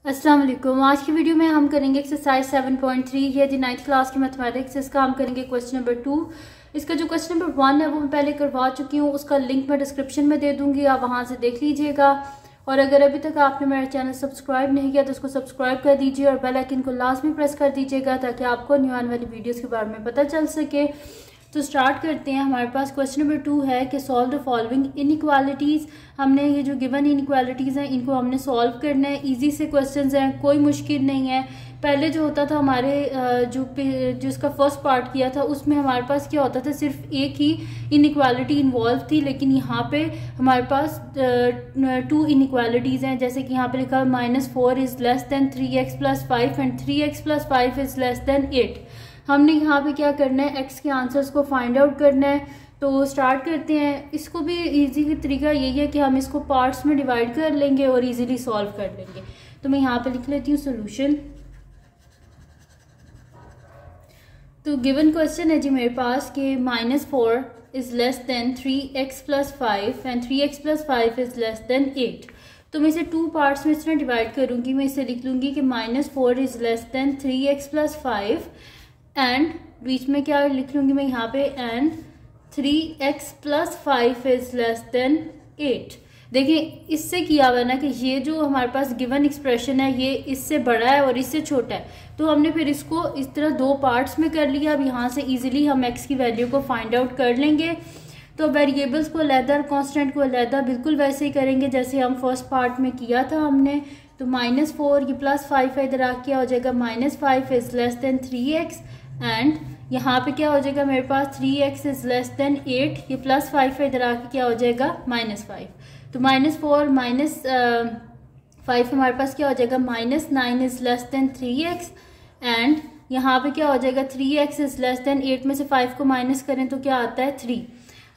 अस्सलाम वालेकुम। आज की वीडियो में हम करेंगे एक्सरसाइज 7.3 ये जी 9th क्लास की मैथमेटिक्स। इसका हम करेंगे क्वेश्चन नंबर 2। इसका जो क्वेश्चन नंबर 1 है वो मैं पहले करवा चुकी हूँ, उसका लिंक मैं डिस्क्रिप्शन में दे दूंगी, आप वहाँ से देख लीजिएगा। और अगर अभी तक आपने मेरा चैनल सब्सक्राइब नहीं किया तो उसको सब्सक्राइब कर दीजिए और बेल आइकन को लाजमी प्रेस कर दीजिएगा ताकि आपको न्यू आने वाली वीडियोज़ के बारे में पता चल सके। तो स्टार्ट करते हैं। हमारे पास क्वेश्चन नंबर 2 है कि सॉल्व द फॉलोइंग इनइक्वालिटीज़। हमने ये जो गिवन इनइक्वालिटीज़ हैं इनको हमने सॉल्व करना है। इजी से क्वेश्चंस हैं, कोई मुश्किल नहीं है। पहले जो होता था हमारे जो इसका फर्स्ट पार्ट किया था उसमें हमारे पास क्या होता था, सिर्फ एक ही इनइक्वालिटी इन्वॉल्व थी, लेकिन यहाँ पे हमारे पास 2 इनइक्वालिटीज़ हैं। जैसे कि यहाँ पे लिखा है -4 is less than 3x + 5 and 3x + 5 is less then 8। हमने यहाँ पे क्या करना है, x के आंसर्स को फाइंड आउट करना है। तो स्टार्ट करते हैं। इसको भी इजी तरीका यही है कि हम इसको पार्ट्स में डिवाइड कर लेंगे और इजीली सॉल्व कर लेंगे। तो मैं यहाँ पे लिख लेती हूँ सोल्यूशन। तो गिवन क्वेश्चन है जी मेरे पास कि -4 is less than 3x + 5 and 3x + 5 is less then 8। तो मैं इसे 2 पार्ट्स में इस तरह डिवाइड करूँगी। मैं इसे लिख लूँगी कि -4 is less than 3x + 5 and बीच में क्या लिख लूँगी मैं यहाँ पे, and 3x + 5 is less then 8। देखिए इससे किया हुआ ना कि ये जो हमारे पास गिवन एक्सप्रेशन है ये इससे बड़ा है और इससे छोटा है, तो हमने फिर इसको इस तरह 2 पार्ट्स में कर लिया। अब यहाँ से इजीली हम x की वैल्यू को फाइंड आउट कर लेंगे। तो वेरिएबल्स को अलहदा और कांस्टेंट को अलहदा बिल्कुल वैसे ही करेंगे जैसे हम फर्स्ट पार्ट में किया था हमने। तो -4 ये +5 है, इधर आ क्या हो जाएगा, -5 is less than 3x and यहाँ पे क्या हो जाएगा मेरे पास 3x इज़ लेस देन 8, ये +5 है, इधर आके क्या हो जाएगा -5। तो -4 -5 हमारे पास क्या हो जाएगा, -9 is less than 3x and यहाँ पे क्या हो जाएगा 3x इज़ लेस देन 8 में से 5 को माइनस करें तो क्या आता है 3।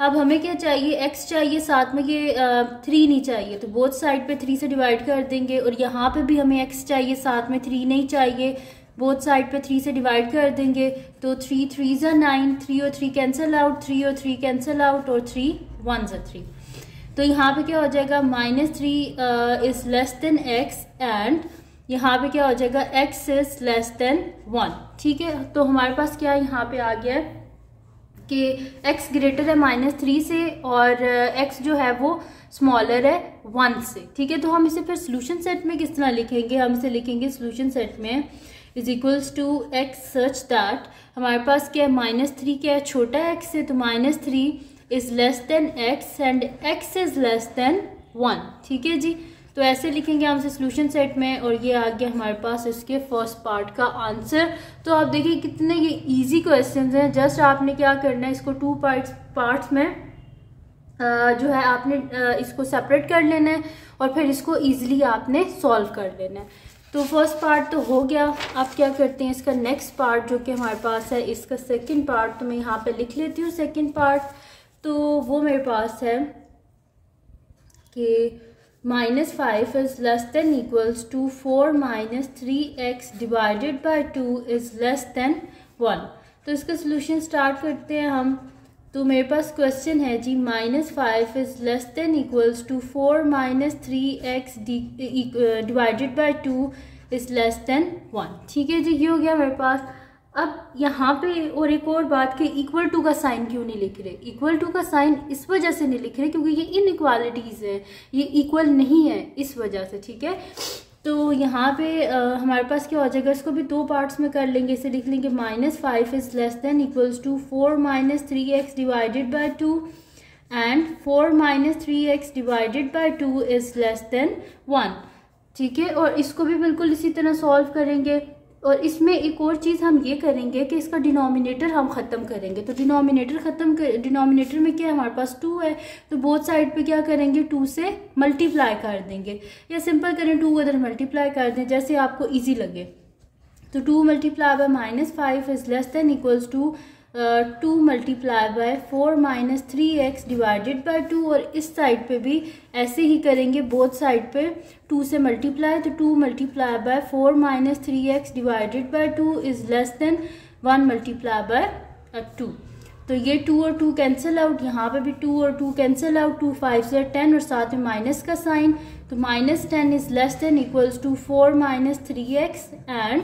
अब हमें क्या चाहिए, x चाहिए, साथ में ये 3 नहीं चाहिए, तो बोथ साइड पे 3 से डिवाइड कर देंगे। और यहाँ पे भी हमें x चाहिए, साथ में 3 नहीं चाहिए, बोथ साइड पे 3 से डिवाइड कर देंगे। तो 3 3 = 9, 3 और 3 कैंसिल आउट, 3 और 3 कैंसिल आउट और 3 1 = 3। तो यहाँ पे क्या हो जाएगा, -3 is less than x and यहाँ पे क्या हो जाएगा, x इज़ लेस देन 1। ठीक है, तो हमारे पास क्या यहाँ पे आ गया है कि x ग्रेटर है -3 से और x जो है वो स्मॉलर है 1 से। ठीक है, तो हम इसे फिर सोल्यूशन सेट में किस तरह लिखेंगे, हम इसे लिखेंगे सोल्यूशन सेट में is equals to x such that हमारे पास क्या है, -3 क्या है, छोटा है x से, तो -3 is less than x and x is less than 1। ठीक है जी, तो ऐसे लिखेंगे हम इसे सोल्यूशन सेट में और ये आ गया हमारे पास इसके फर्स्ट पार्ट का आंसर। तो आप देखिए कितने ये इजी क्वेश्चंस हैं। जस्ट आपने क्या करना है, इसको 2 पार्ट्स में जो है आपने इसको सेपरेट कर लेना है और फिर इसको इजीली आपने सॉल्व कर लेना है। तो फर्स्ट पार्ट तो हो गया। अब क्या करते हैं, इसका नेक्स्ट पार्ट जो कि हमारे पास है, इसका सेकंड पार्ट, तो मैं यहाँ पे लिख लेती हूँ सेकंड पार्ट। तो वो मेरे पास है कि -5 is less than equals to 4 - 3x divided by 2 is less than 1। तो इसका सोल्यूशन स्टार्ट करते हैं हम। तो मेरे पास क्वेश्चन है जी -5 is less than equals to 4 - 3x divided by 2 is less than 1। ठीक है जी, ये हो गया मेरे पास। अब यहाँ पे और एक और बात कि इक्वल टू का साइन क्यों नहीं लिख रहे, इक्वल टू का साइन इस वजह से नहीं लिख रहे क्योंकि ये इनइक्वालिटीज़ है, ये इक्वल नहीं है इस वजह से। ठीक है, तो यहाँ पे हमारे पास क्या हो जाएगा, इसको भी 2 पार्ट्स में कर लेंगे। इसे लिख लेंगे -5 is less than equals to 4 - 3x divided by 2 and 4 - 3x divided by 2 is less than 1। ठीक है, और इसको भी बिल्कुल इसी तरह सॉल्व करेंगे। और इसमें एक और चीज़ हम ये करेंगे कि इसका डिनोमिनेटर हम ख़त्म करेंगे। तो डिनोमिनेटर में क्या है, हमारे पास 2 है, तो बोथ साइड पे क्या करेंगे, 2 से मल्टीप्लाई कर देंगे, या सिंपल करें 2 उधर मल्टीप्लाई कर दें, जैसे आपको इजी लगे। तो 2 × -5 is less than equals to 2 × 4 - 3x divided by 2। और इस साइड पे भी ऐसे ही करेंगे, बोथ साइड पे 2 से मल्टीप्लाई, तो 2 × 4 - 3x divided by 2 is less than 1 × 2। तो ये 2 और 2 कैंसिल आउट, यहाँ पे भी 2 और 2 कैंसिल आउट, 2 5 से 10 और साथ में माइनस का साइन, तो -10 is less than equals to 4 - 3x and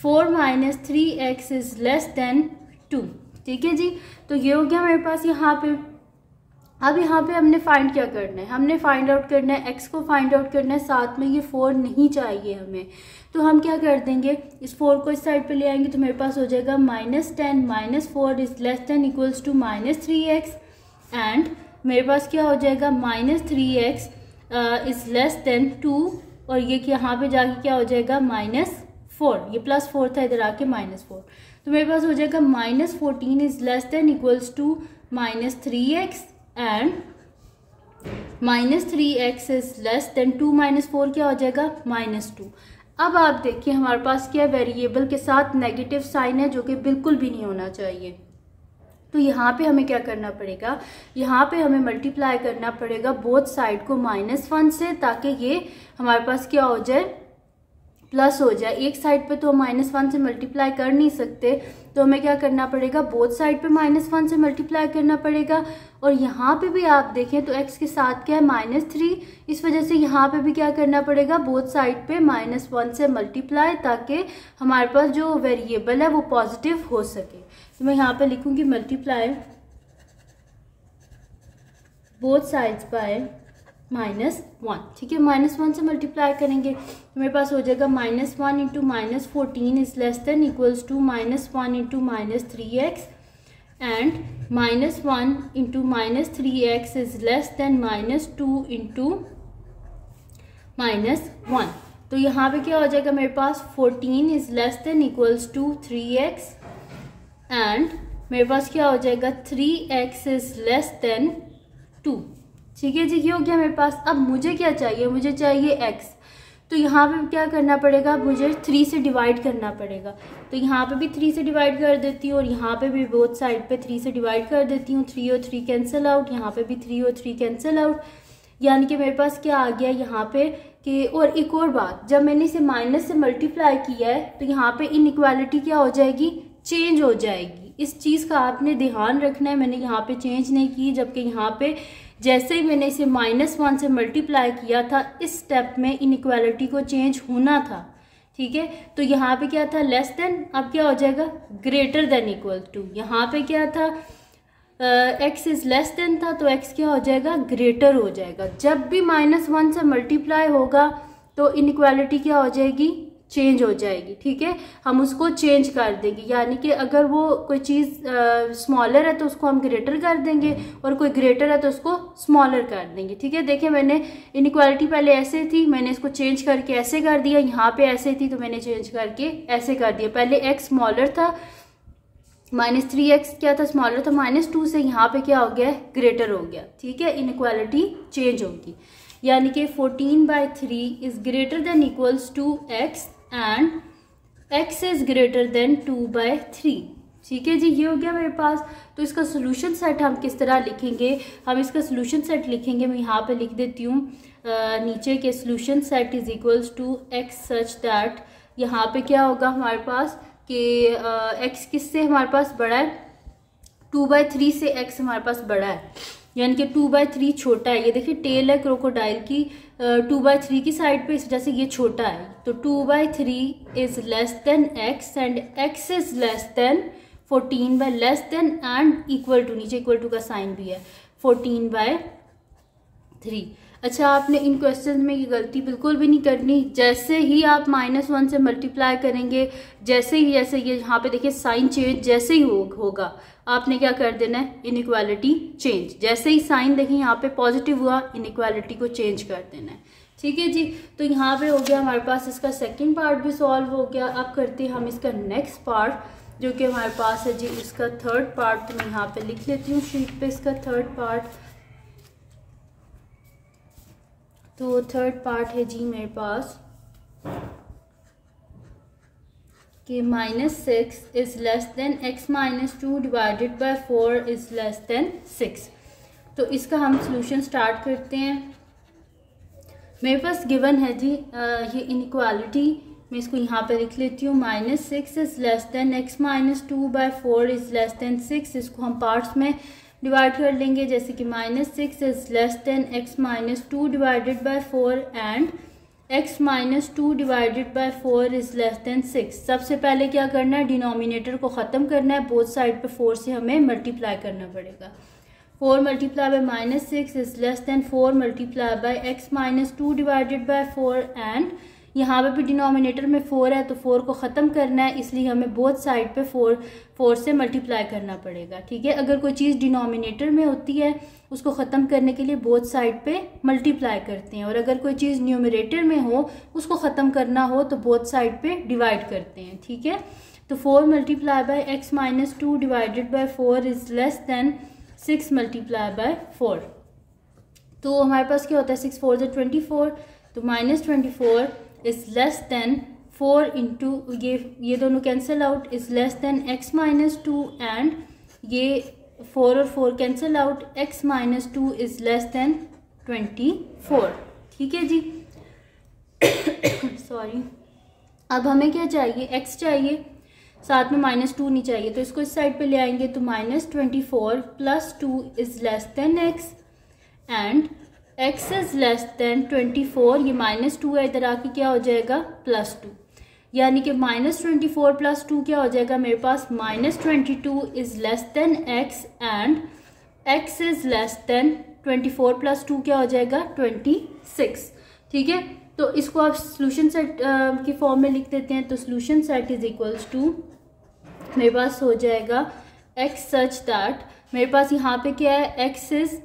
4 - 3x is less than 2। ठीक है जी, तो ये हो गया मेरे पास यहाँ पे। अब यहाँ पे हमने फाइंड क्या करना है, हमने फाइंड आउट करना है x को फाइंड आउट करना है, साथ में ये 4 नहीं चाहिए हमें, तो हम क्या कर देंगे, इस 4 को इस साइड पे ले आएंगे तो मेरे पास हो जाएगा -10 - 4 is less than equals to -3x and मेरे पास क्या हो जाएगा -3x इज लेस देन 2 और ये यहाँ पे जाके क्या हो जाएगा -4, ये +4 था इधर आके -4, तो मेरे पास हो जाएगा -14 is less than equals to -3x and -3x is less than 2 - 4 क्या हो जाएगा -2। अब आप देखिए हमारे पास क्या वेरिएबल के साथ नेगेटिव साइन है जो कि बिल्कुल भी नहीं होना चाहिए, तो यहाँ पे हमें क्या करना पड़ेगा, यहाँ पे हमें मल्टीप्लाई करना पड़ेगा बोथ साइड को -1 से, ताकि ये हमारे पास क्या हो जाए प्लस हो जाए। एक साइड पे तो -1 से मल्टीप्लाई कर नहीं सकते, तो हमें क्या करना पड़ेगा, बोथ साइड पे -1 से मल्टीप्लाई करना पड़ेगा। और यहाँ पे भी आप देखें तो x के साथ क्या है -3, इस वजह से यहाँ पे भी क्या करना पड़ेगा, बोथ साइड पे -1 से मल्टीप्लाई, ताकि हमारे पास जो वेरिएबल है वो पॉजिटिव हो सके। तो मैं यहाँ पे लिखूँगी मल्टीप्लाई बोथ साइड्स बाय -1। ठीक है, -1 से मल्टीप्लाई करेंगे तो मेरे पास हो जाएगा -1 × -14 is less than equals to -1 × -3x and -1 × -3x is less than -2 × -1। तो यहाँ पे क्या हो जाएगा मेरे पास 14 is less than equals to 3x and मेरे पास क्या हो जाएगा 3x इज लेस देन 2। ठीक है जी, ये हो गया मेरे पास। अब मुझे क्या चाहिए, मुझे चाहिए x, तो यहाँ पे क्या करना पड़ेगा, मुझे 3 से डिवाइड करना पड़ेगा, तो यहाँ पे भी 3 से डिवाइड कर देती हूँ और यहाँ पे भी बोथ साइड पे 3 से डिवाइड कर देती हूँ। 3 और 3 कैंसिल आउट, यहाँ पे भी 3 और 3 कैंसिल आउट, यानी कि मेरे पास क्या आ गया यहाँ पे कि, और एक और बात, जब मैंने इसे माइनस से मल्टीप्लाई किया है तो यहाँ पे इनइक्वालिटी क्या हो जाएगी, चेंज हो जाएगी। इस चीज़ का आपने ध्यान रखना है, मैंने यहाँ पे चेंज नहीं की, जबकि यहाँ पे जैसे ही मैंने इसे -1 से मल्टीप्लाई किया था, इस स्टेप में इनइक्वालिटी को चेंज होना था। ठीक है, तो यहाँ पे क्या था लेस देन, अब क्या हो जाएगा ग्रेटर देन इक्वल टू। यहाँ पे क्या था x इज लेस देन था, तो x क्या हो जाएगा ग्रेटर हो जाएगा। जब भी -1 से मल्टीप्लाई होगा तो इनइक्वालिटी क्या हो जाएगी, चेंज हो जाएगी। ठीक है, हम उसको चेंज कर देंगे, यानी कि अगर वो कोई चीज़ स्मॉलर है तो उसको हम ग्रेटर कर देंगे और कोई ग्रेटर है तो उसको स्मॉलर कर देंगे। ठीक है, देखिए मैंने इनइक्वालिटी पहले ऐसे थी, मैंने इसको चेंज करके ऐसे कर दिया, यहाँ पे ऐसे थी तो मैंने चेंज करके ऐसे कर दिया। पहले x स्मॉलर था, -3x क्या था स्मॉलर था -2 से, यहाँ पे क्या हो गया ग्रेटर हो गया। ठीक है, इनइक्वालिटी चेंज होगी, यानी कि 14/3 is greater than equals to x and x is greater than 2/3। ठीक है जी, ये हो गया मेरे पास। तो इसका सोल्यूशन सेट हम किस तरह लिखेंगे, हम इसका सोल्यूशन सेट लिखेंगे, मैं यहाँ पे लिख देती हूँ नीचे के solution set is equals to x such that, यहाँ पे क्या होगा हमारे पास कि x किससे हमारे पास बड़ा है, 2/3 से x हमारे पास बड़ा है, यानी कि 2/3 छोटा है। ये देखिए टेल है क्रोकोडाइल की 2/3 की साइड पे, इस वजह से ये छोटा है। तो 2/3 is less than x and x is less than 14 by less than and equal to, नीचे इक्वल टू का साइन भी है 14/3। अच्छा, आपने इन क्वेश्चन में ये गलती बिल्कुल भी नहीं करनी। जैसे ही आप -1 से मल्टीप्लाई करेंगे, जैसे ही ये यहाँ पे देखिए साइन चेंज जैसे ही होगा, आपने क्या कर देना है इनइक्वालिटी चेंज। जैसे ही साइन देखिए यहाँ पे पॉजिटिव हुआ, इनइक्वालिटी को चेंज कर देना है। ठीक है जी, तो यहाँ पे हो गया हमारे पास इसका सेकेंड पार्ट भी सॉल्व हो गया। अब करते हैं हम इसका नेक्स्ट पार्ट, जो कि हमारे पास है जी इसका थर्ड पार्ट। तो मैं यहाँ पे लिख लेती हूँ शीट पे इसका थर्ड पार्ट। तो थर्ड पार्ट है जी मेरे पास कि -6 is less than x - 2 divided by 4 is less then 6। तो इसका हम सॉल्यूशन स्टार्ट करते हैं। मेरे पास गिवन है जी ये इनइक्वालिटी मैं इसको यहाँ पे लिख लेती हूँ, -6 is less than x - 2/4 is less then 6। इसको हम पार्ट्स में डिवाइड कर लेंगे, जैसे कि -6 is less than x - 2 divided by 4 and x - 2 divided by 4 is less then 6। सबसे पहले क्या करना है, डिनोमिनेटर को ख़त्म करना है, बोथ साइड पे 4 से हमें मल्टीप्लाई करना पड़ेगा। 4 multiply by -6 is less than 4 multiply by x - 2 divided by 4 and यहाँ पे भी डिनोमिनेटर में 4 है तो 4 को ख़त्म करना है, इसलिए हमें बोथ साइड पे 4 से मल्टीप्लाई करना पड़ेगा। ठीक है, अगर कोई चीज़ डिनोमिनेटर में होती है उसको ख़त्म करने के लिए बोथ साइड पे मल्टीप्लाई करते हैं, और अगर कोई चीज़ न्यूमरेटर में हो उसको ख़त्म करना हो तो बोथ साइड पे डिवाइड करते हैं। ठीक है, तो 4 multiply by x - 2 divided by 4 is less then 6 multiply by 4। तो हमारे पास क्या होता है, 6 4 = 24, तो -24 इज़ लेस देन 4 इंटू ये दोनों cancel out, is less than x - 2 and ये 4 और 4 cancel out, x - 2 is less then 24। ठीक है जी सॉरी। अब हमें क्या चाहिए, x चाहिए, साथ में -2 नहीं चाहिए, तो इसको इस साइड पे ले आएंगे, तो -24 + 2 is less than x and x is less then 24, ये -2 है, इधर आके क्या हो जाएगा +2, यानी कि -24 + 2 क्या हो जाएगा मेरे पास, -22 is less than x and x is less then 24 + 2 क्या हो जाएगा 26। ठीक है, तो इसको आप सोल्यूशन सेट की फॉर्म में लिख देते हैं, तो solution set is equals to मेरे पास हो जाएगा x सच दैट, मेरे पास यहाँ पे क्या है, x इज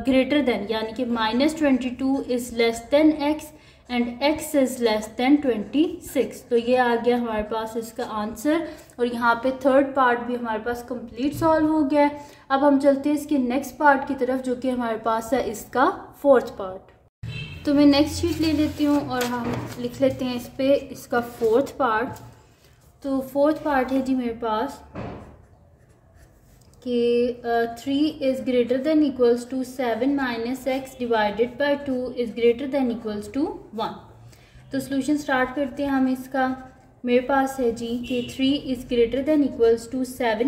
ग्रेटर देन, यानी कि -22 is less than x and x is less then 26। तो ये आ गया हमारे पास इसका आंसर, और यहाँ पे थर्ड पार्ट भी हमारे पास कंप्लीट सॉल्व हो गया है। अब हम चलते हैं इसके नेक्स्ट पार्ट की तरफ, जो कि हमारे पास है इसका फोर्थ पार्ट। तो मैं नेक्स्ट शीट ले लेती हूँ और हम लिख लेते हैं इस पे इसका फोर्थ पार्ट। तो फोर्थ पार्ट है जी मेरे पास कि 3 is greater than equals to 7 - x divided by 2 is greater than equals to 1। तो सोल्यूशन स्टार्ट करते हैं हम इसका। मेरे पास है जी कि 3 is greater than equals to 7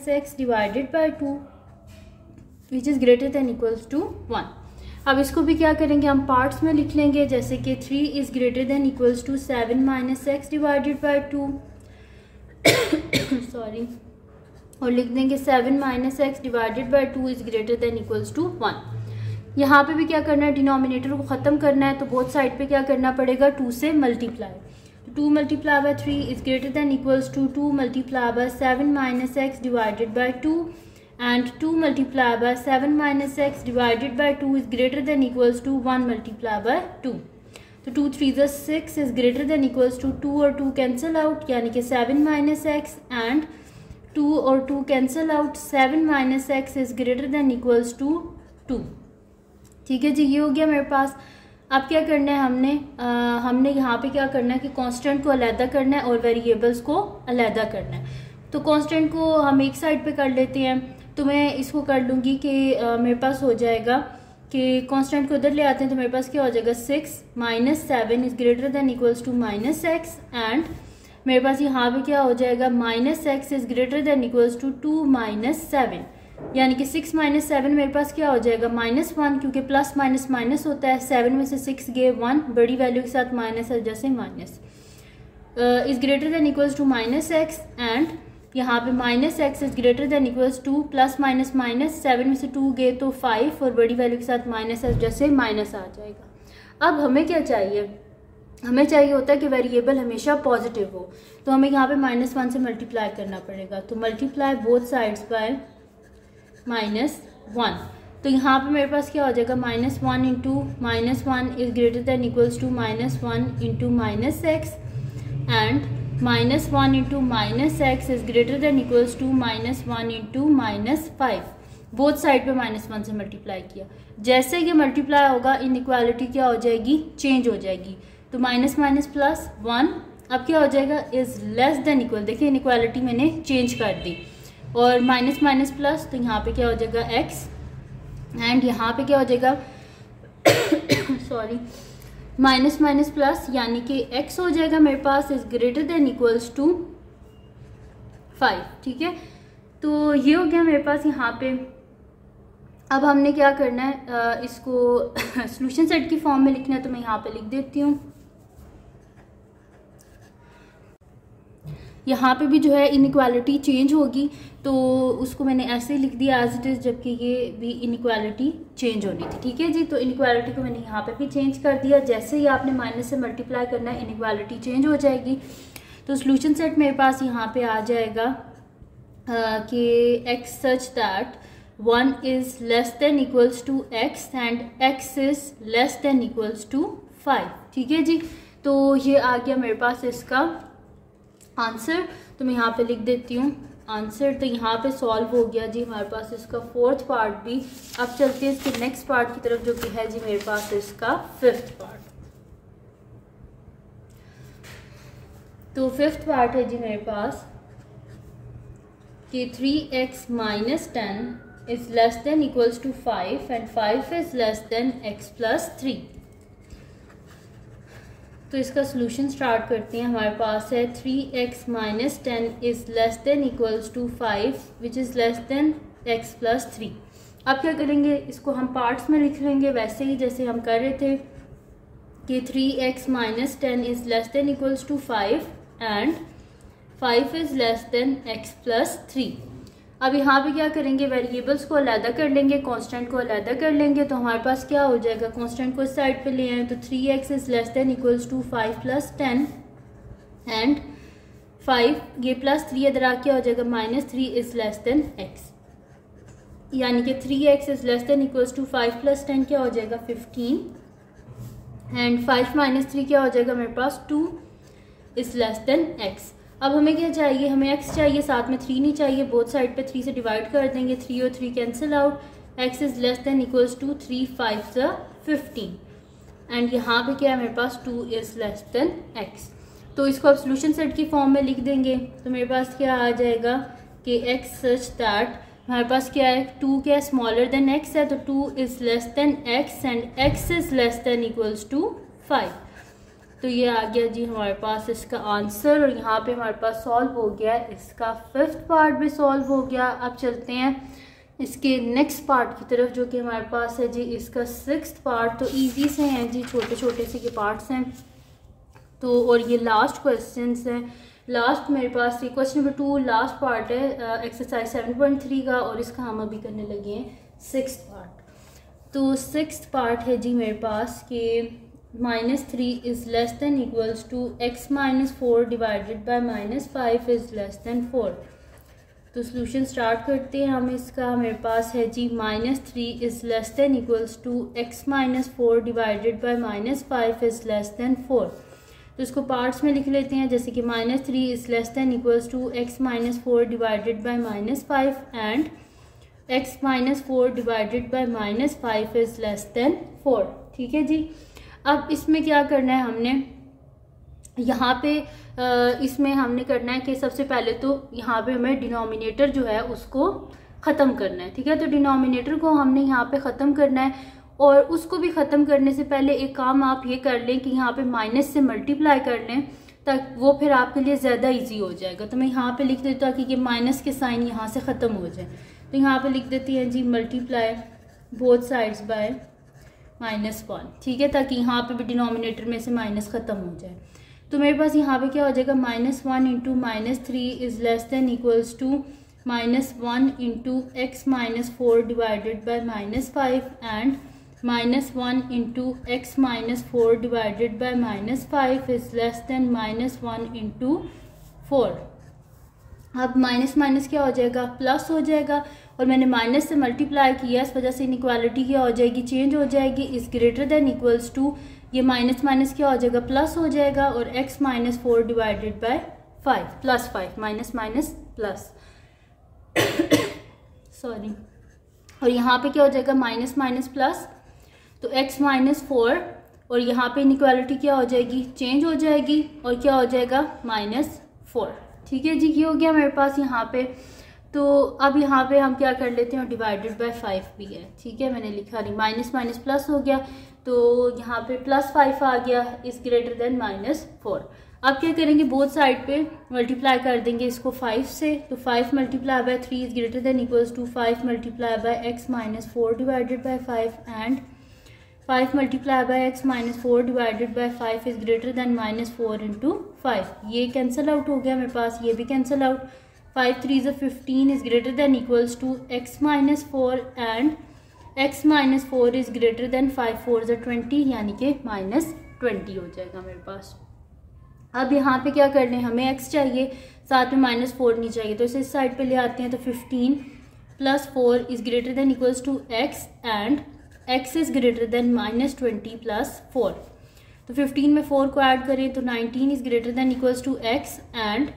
- x divided by 2 which is greater than equals to 1। अब इसको भी क्या करेंगे, हम पार्ट्स में लिख लेंगे, जैसे कि 3 is greater than equals to 7 - x divided by 2 sorry, और लिख देंगे 7 - x divided by 2 is greater than equals to 1। यहाँ पे भी क्या करना है, डिनोमिनेटर को ख़त्म करना है, तो बोथ साइड पे क्या करना पड़ेगा, 2 से multiply. 2 multiply by 3 is greater than equals to 2 multiply by 7 - x divided by 2 and 2 multiplied by 7 - x divided by 2 is greater than equals to 1 multiplied by 2। तो 2 3 is 6 is greater than equals to 2 और 2 cancel out, यानी कि 7 - x and 2 और 2 cancel out, 7 - x is greater than equals to 2। ठीक है जी, ये हो गया मेरे पास। अब क्या करना है, हमने यहाँ पे क्या करना है कि कांस्टेंट को अलहदा करना है और वेरिएबल्स को अलहदा करना है। तो कांस्टेंट को हम एक साइड पे कर लेते हैं, तो मैं इसको कर लूँगी कि मेरे पास हो जाएगा कि कांस्टेंट को उधर ले आते हैं, तो मेरे पास क्या हो जाएगा 6 - 7 is greater than equals to -x and मेरे पास यहाँ पे क्या हो जाएगा -x is greater than equals to 2 - 7, यानी कि 6 - 7 मेरे पास क्या हो जाएगा -1, क्योंकि प्लस माइनस माइनस होता है। 7 में से 6 गए 1, बड़ी वैल्यू के साथ माइनस है, जैसे minus is greater than equals to -x and यहाँ पे -x is greater than equals to plus minus minus, 7 में से 2 गए तो 5 और बड़ी वैल्यू के साथ माइनस है, जैसे माइनस आ जाएगा। अब हमें क्या चाहिए, हमें चाहिए होता है कि वेरिएबल हमेशा पॉजिटिव हो, तो हमें यहाँ पे -1 से मल्टीप्लाई करना पड़ेगा। तो मल्टीप्लाई बोथ साइड्स बाय -1। तो यहाँ पे मेरे पास क्या हो जाएगा -1 into -1 is greater than equals to -1 into -x and -1 into -x is greater than equals to -1 into -5। Both side पे -1 से मल्टीप्लाई किया, जैसे ये मल्टीप्लाई होगा इनइक्वालिटी क्या हो जाएगी, चेंज हो जाएगी। तो माइनस माइनस प्लस 1 अब क्या हो जाएगा इज लेस देन इक्वल, देखिए इनइक्वालिटी मैंने चेंज कर दी, और माइनस माइनस प्लस, तो यहाँ पे क्या हो जाएगा x एंड यहाँ पे क्या हो जाएगा सॉरी, माइनस माइनस प्लस यानी कि x हो जाएगा मेरे पास is greater than equals to 5। ठीक है, तो ये हो गया मेरे पास यहाँ पे। अब हमने क्या करना है, इसको सॉल्यूशन सेट की फॉर्म में लिखना है, तो मैं यहाँ पे लिख देती हूँ। यहाँ पे भी जो है इनइक्वालिटी चेंज होगी, तो उसको मैंने ऐसे ही लिख दिया एज इट इज़, जबकि ये भी इनइक्वालिटी चेंज होनी थी। ठीक है जी, तो इनइक्वालिटी को मैंने यहाँ पे भी चेंज कर दिया। जैसे ही आपने माइनस से मल्टीप्लाई करना है इनइक्वालिटी चेंज हो जाएगी। तो सॉल्यूशन सेट मेरे पास यहाँ पे आ जाएगा कि x such that 1 is less than equals to x and x is less than equals to 5। ठीक है जी, तो ये आ गया मेरे पास इसका आंसर। तो मैं यहाँ पे लिख देती हूँ आंसर। तो यहाँ पे सॉल्व हो गया जी हमारे पास इसका फोर्थ पार्ट भी। अब चलते हैं इसके नेक्स्ट पार्ट की तरफ, जो कि है जी मेरे पास इसका फिफ्थ पार्ट। तो फिफ्थ पार्ट है जी मेरे पास कि 3x minus 10 is less than equals to 5 and 5 is less than x plus 3। तो इसका सोल्यूशन स्टार्ट करते हैं। हमारे पास है 3x minus 10 is less than equals to 5 which is less than x plus 3। अब क्या करेंगे, इसको हम पार्ट्स में लिख लेंगे वैसे ही जैसे हम कर रहे थे कि 3x minus 10 is less than equals to 5 and 5 is less than x plus 3। अब यहाँ पे क्या करेंगे, वेरिएबल्स को अलग कर लेंगे, कांस्टेंट को अलग कर लेंगे। तो हमारे पास क्या हो जाएगा, कांस्टेंट को इस साइड पे ले आए तो 3x is less than equals to 5 plus 10 and 5 ये प्लस 3 इधर आ क्या हो जाएगा, minus 3 is less than x, यानी कि 3x is less than equals to 5 plus 10 क्या हो जाएगा 15 एंड 5 माइनस 3 क्या हो जाएगा मेरे पास 2 इज लेस देन x। अब हमें क्या चाहिए, हमें x चाहिए, साथ में 3 नहीं चाहिए। बोथ साइड पे 3 से डिवाइड कर देंगे, 3 और 3 cancel out, x is less than equals to 3 5 15 and यहाँ पे क्या है मेरे पास 2 इज लेस देन x। तो इसको अब सोल्यूशन सेट की फॉर्म में लिख देंगे। तो मेरे पास क्या आ जाएगा कि x सच दैट हमारे पास क्या है, 2 क्या है स्मॉलर देन x है, तो 2 is less than x and x is less than equals to 5। तो ये आ गया जी हमारे पास इसका आंसर, और यहाँ पे हमारे पास सॉल्व हो गया इसका फिफ्थ पार्ट भी सॉल्व हो गया। अब चलते हैं इसके नेक्स्ट पार्ट की तरफ, जो कि हमारे पास है जी इसका सिक्स्थ पार्ट। तो इजी से हैं जी, छोटे छोटे से के पार्ट्स हैं। तो और ये लास्ट क्वेश्चंस हैं। लास्ट मेरे पास ये क्वेश्चन नंबर 2 लास्ट पार्ट है एक्सरसाइज 7.3 का, और इसका हम अभी करने लगे हैं सिक्स्थ पार्ट। तो सिक्स्थ पार्ट है जी मेरे पास कि -3 is less than equals to x minus 4 divided by -5 is less than 4। तो सोल्यूशन स्टार्ट करते हैं हम इसका। मेरे पास है जी -3 is less than equals to x minus 4 divided by -5 is less than 4। तो इसको पार्ट्स में लिख लेते हैं, जैसे कि -3 is less than equals to x minus 4 divided by -5 and x minus 4 divided by -5 is less than 4। ठीक है जी। अब इसमें क्या करना है, हमने यहाँ पे इसमें हमने करना है कि सबसे पहले तो यहाँ पे हमें डिनोमिनेटर जो है उसको ख़त्म करना है। ठीक है, तो डिनोमिनेटर को हमने यहाँ पे ख़त्म करना है, और उसको भी ख़त्म करने से पहले एक काम आप ये कर लें कि यहाँ पे माइनस से मल्टीप्लाई कर लें, तक वो फिर आपके लिए ज़्यादा ईजी हो जाएगा। तो मैं यहाँ पे लिख देता हूँ कि माइनस के साइन यहाँ से ख़त्म हो जाए। तो यहाँ पे लिख देती हैं जी मल्टीप्लाई बोथ साइड्स बाय -1। ठीक है, ताकि यहाँ पे भी डिनोमिनेटर में से माइनस ख़त्म हो जाए। तो मेरे पास यहाँ पे क्या हो जाएगा, -1 into -3 is less than equals to -1 into x minus 4 divided by -5 and -1 into x minus 4 divided by -5 is less than -1 into 4। अब माइनस माइनस क्या हो जाएगा, प्लस हो जाएगा, और मैंने माइनस से मल्टीप्लाई किया, इस वजह से इनइक्वालिटी क्या हो जाएगी, चेंज हो जाएगी। Is greater than equals to ये माइनस माइनस क्या हो जाएगा, प्लस हो जाएगा, और x minus 4 divided by 5 plus 5 minus minus plus sorry, और यहाँ पे क्या हो जाएगा माइनस माइनस प्लस, तो x माइनस 4, और यहाँ पे इनइक्वालिटी क्या हो जाएगी, चेंज हो जाएगी, और क्या हो जाएगा -4। ठीक है जी, ये हो गया मेरे पास यहाँ पे। तो अब यहाँ पे हम क्या कर लेते हैं, डिवाइडेड बाय 5 भी है। ठीक है, मैंने लिखा नहीं, माइनस माइनस प्लस हो गया, तो यहाँ पे +5 आ गया इज़ ग्रेटर देन -4। अब क्या करेंगे, बोथ साइड पे मल्टीप्लाई कर देंगे इसको 5 से, तो 5 multiply by 3 is greater than equals to 5 multiply by x minus 4 divided by 5 and 5 multiply by x minus 4 divided by 5 is greater than -4 into 5। ये कैंसिल आउट हो गया मेरे पास, ये भी cancel out. 5 3 is 15 is greater than equals to x minus 4 and x minus 4 is greater than 5 4 is 20, यानी कि -20 हो जाएगा मेरे पास। अब यहाँ पे क्या करना है, हमें x चाहिए, साथ में -4 नहीं चाहिए, तो इसे इस साइड पे ले आते हैं। तो 15 + 4 is greater than equals to x and x is greater than -20 + 4। तो 15 में 4 को ऐड करें तो 19 is greater than equals to x and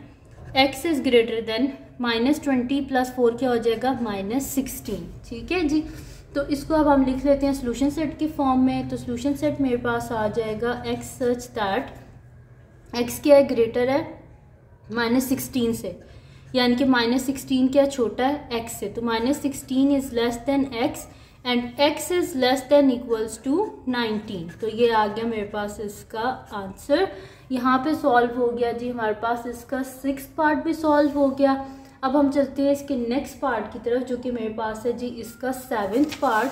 x is greater than -20 + 4 क्या हो जाएगा, -16। ठीक है जी, तो इसको अब हम लिख लेते हैं सोल्यूशन सेट के फॉर्म में। तो सोल्यूशन सेट मेरे पास आ जाएगा x सच दैट x क्या है, ग्रेटर है -16 से, यानी कि -16 क्या छोटा है x से, तो -16 is less than x and x is less than equals to 19। तो ये आ गया मेरे पास इसका आंसर। यहाँ पे सॉल्व हो गया जी हमारे पास, इसका 6th पार्ट भी सॉल्व हो गया। अब हम चलते हैं इसके नेक्स्ट पार्ट की तरफ, जो कि मेरे पास है जी इसका 7th पार्ट।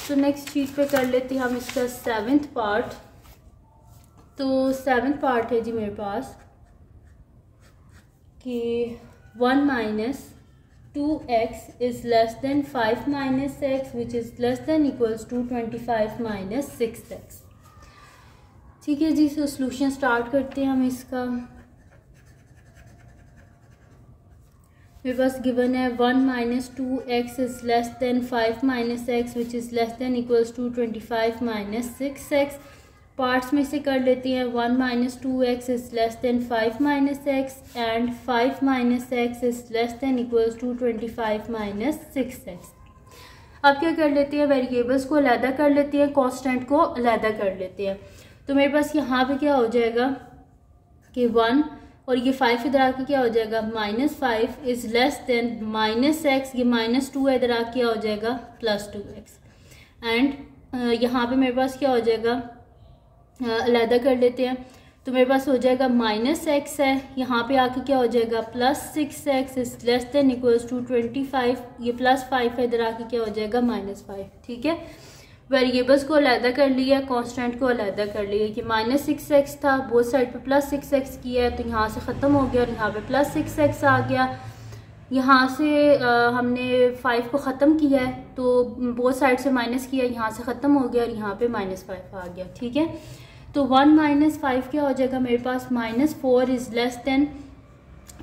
तो नेक्स्ट शीट पे कर लेते हैं हम इसका 7th पार्ट। तो 7th पार्ट है जी मेरे पास कि 1 minus 2x is less than 5 minus x which is less than equals to 25 minus 6x। ठीक है जी, तो सोल्यूशन स्टार्ट करते हैं हम इसका। मेरे पास गिवन है 1 minus 2x is less than 5 minus x which is less than equals to 25 minus 6x। Parts में से कर लेते हैं। 1 minus 2x is less than 5 minus x and 5 minus x is less than equals to 25 minus 6x। अब क्या कर लेते हैं, वेरिएबल्स को अलहदा कर लेते हैं, कांस्टेंट को अलहदा कर लेते हैं। तो मेरे पास यहाँ पे क्या हो जाएगा कि 1 और ये 5 इधर आके क्या हो जाएगा, -5 इज़ लेस देन -x, ये -2 इधर आके क्या हो जाएगा +2x। एंड यहाँ पे मेरे पास क्या हो जाएगा, अलहदा कर लेते हैं। तो मेरे पास हो जाएगा -x है, यहाँ पे आके क्या हो जाएगा +6x is less than equals to 25, ये +5 है, इधर आके क्या हो जाएगा -5। ठीक है, वेरिएबल्स को अलहदा कर लिया, कांस्टेंट को अलहदा कर लिया कि -6x था, बोथ साइड पे +6x किया है, तो यहाँ से ख़त्म हो गया और यहाँ पे +6x आ गया। यहाँ से हमने 5 को ख़त्म किया है, तो बोथ साइड से माइनस किया, यहाँ से ख़त्म हो गया और यहाँ पे -5 आ गया। ठीक है, तो 1 माइनस 5 क्या हो जाएगा मेरे पास, -4 is less then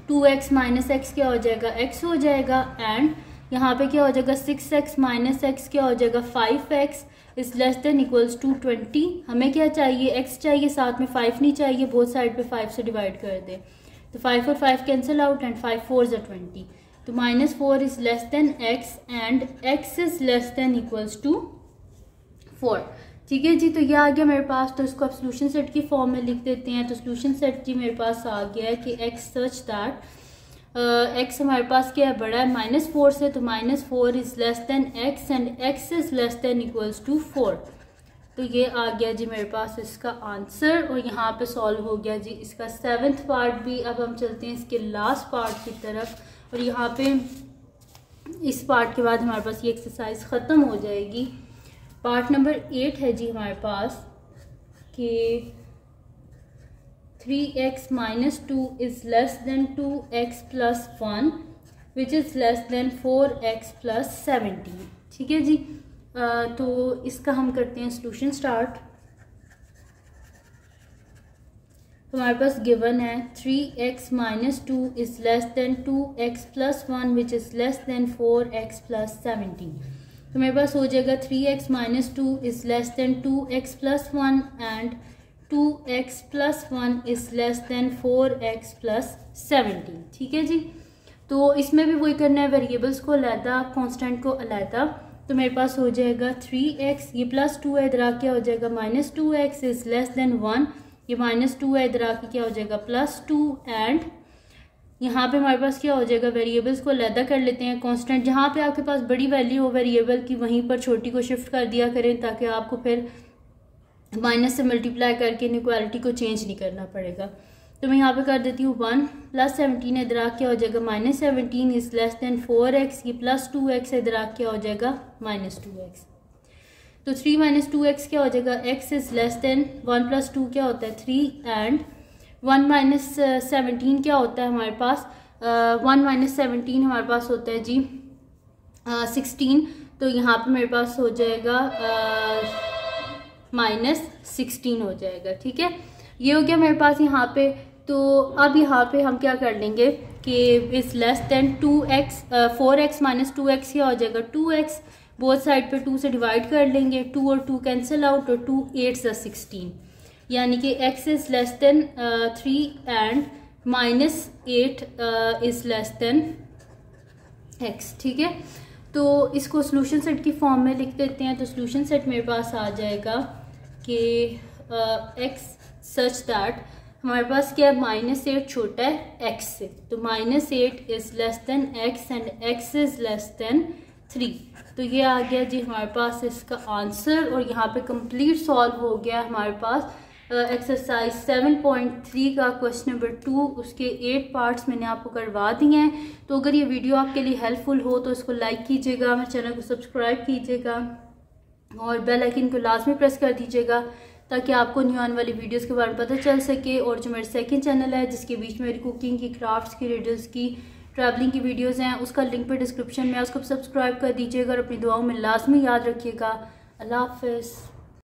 2x minus x क्या हो जाएगा, x हो जाएगा। एंड यहाँ पे क्या हो जाएगा 6x माइनस x क्या हो जाएगा 5x is less than equals to 20। हमें क्या चाहिए, x चाहिए, साथ में 5 नहीं चाहिए, बोथ साइड पे 5 से डिवाइड कर दे, तो 5 और 5 कैंसिल आउट एंड 5 4 इज़ 20। तो -4 is less than x and x is less than equals to 4। ठीक है जी, तो ये आ गया मेरे पास। तो इसको आप सोल्यूशन सेट की फॉर्म में लिख देते हैं। तो सोल्यूशन सेट जी मेरे पास आ गया है कि x सच दैट x हमारे पास क्या है, बड़ा है -4 से, तो -4 is less than x and x is less than equals to 4। तो ये आ गया जी मेरे पास इसका आंसर, और यहाँ पे सॉल्व हो गया जी इसका 7th पार्ट भी। अब हम चलते हैं इसके लास्ट पार्ट की तरफ, और यहाँ पे इस पार्ट के बाद हमारे पास ये एक्सरसाइज ख़त्म हो जाएगी। पार्ट नंबर 8 है जी हमारे पास कि 3x minus 2 is less then 2x plus 1 which is less then 4x plus 17। ठीक है जी, तो इसका हम करते हैं सोल्यूशन स्टार्ट। तो हमारे पास गिवन है 3x minus 2 is less then 2x plus 1 which is less then 4x plus 17। तो मेरे पास हो जाएगा 3x minus 2 is less then 2x plus 1 and 2x plus 1 is less then 4x plus 17। ठीक है जी, तो इसमें भी वही करना है, वेरिएबल्स को अलहदा, कांस्टेंट को अलहदा। तो मेरे पास हो जाएगा 3x, ये +2 है, इधर आके हो जाएगा -2x इज़ लेस देन 1, ये -2 है, इधर आके क्या हो जाएगा +2 एंड यहाँ पे हमारे पास क्या हो जाएगा, वेरिएबल्स को अलहदा कर लेते हैं। कांस्टेंट जहाँ पे आपके पास बड़ी वैल्यू हो वेरिएबल की, वहीं पर छोटी को शिफ्ट कर दिया करें, ताकि आपको फिर माइनस से मल्टीप्लाई करके इनइक्वालिटी को चेंज नहीं करना पड़ेगा। तो मैं यहाँ पे कर देती हूँ 1 + 17 इधर आ क्या हो जाएगा -17 इज़ लेस देन 4x, ये +2x इधर आ क्या हो जाएगा -2x। तो 3 - 2x क्या हो जाएगा, x इज़ लेस देन 1 + 2 क्या होता है 3 एंड 1 - 17 क्या होता है हमारे पास 1 - 17 हमारे पास होता है जी 16। तो यहाँ पे मेरे पास हो जाएगा -16 हो जाएगा। ठीक है, ये हो गया मेरे पास यहाँ पे। तो अब यहाँ पे हम क्या कर लेंगे कि is less then 2x 4x - 2x क्या हो जाएगा 2x, बोथ साइड पे 2 से डिवाइड कर लेंगे, 2 और 2 कैंसिल आउट, और 2 8 + 16, यानी कि x is less then 3 and -8 is less than x। ठीक है, तो इसको सोल्यूशन सेट की फॉर्म में लिख देते हैं। तो सोल्यूशन सेट मेरे पास आ जाएगा कि x सच दैट हमारे पास क्या है -8 छोटा है x से, तो -8 is less than x and x is less then 3। तो ये आ गया जी हमारे पास इसका आंसर, और यहाँ पे कंप्लीट सॉल्व हो गया हमारे पास एक्सरसाइज 7.3 का क्वेश्चन नंबर 2। उसके 8 पार्ट्स मैंने आपको करवा दिए हैं। तो अगर ये वीडियो आपके लिए हेल्पफुल हो तो इसको लाइक कीजिएगा, मेरे चैनल को सब्सक्राइब कीजिएगा और बेल आइकन को लाजमी प्रेस कर दीजिएगा ताकि आपको न्यू आने वाली वीडियोस के बारे में पता चल सके। और जो मेरा सेकंड चैनल है जिसके बीच में मेरी कुकिंग की, क्राफ्ट्स की, रिडल्स की, ट्रैवलिंग की वीडियोस हैं, उसका लिंक पे डिस्क्रिप्शन में, उसको सब्सक्राइब कर दीजिएगा और अपनी दुआओं में लाजमी याद रखिएगा। अल्लाह हाफ़िज़।